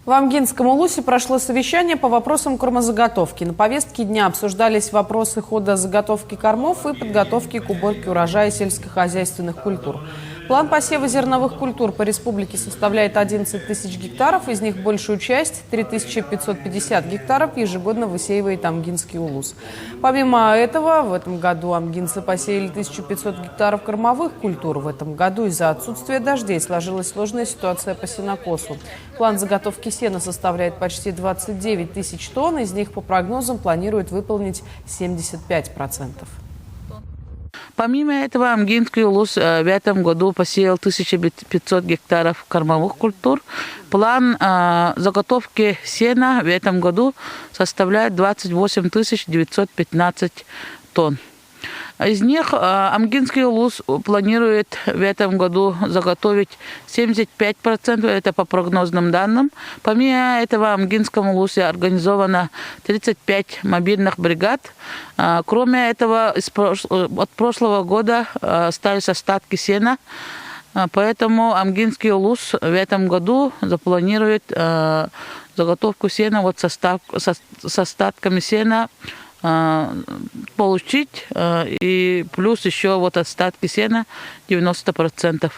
В Амгинском улусе прошло совещание по вопросам кормозаготовки. На повестке дня обсуждались вопросы хода заготовки кормов и подготовки к уборке урожая сельскохозяйственных культур. План посева зерновых культур по республике составляет 11 тысяч гектаров, из них большую часть, 3550 гектаров, ежегодно высеивает Амгинский улус. Помимо этого, в этом году амгинцы посеяли 1500 гектаров кормовых культур. В этом году из-за отсутствия дождей сложилась сложная ситуация по сенокосу. План заготовки сена составляет почти 29 тысяч тонн, из них по прогнозам планируют выполнить 75%. Помимо этого, Амгинский улус в этом году посеял 1500 гектаров кормовых культур. План заготовки сена в этом году составляет 28 915 тонн. Из них Амгинский улус планирует в этом году заготовить 75%, это по прогнозным данным. Помимо этого, в Амгинском улусе организовано 35 мобильных бригад. Кроме этого, от прошлого года остались остатки сена, поэтому Амгинский улус в этом году запланирует заготовку сена с остатками сена получить, и плюс еще остатки сена 90%.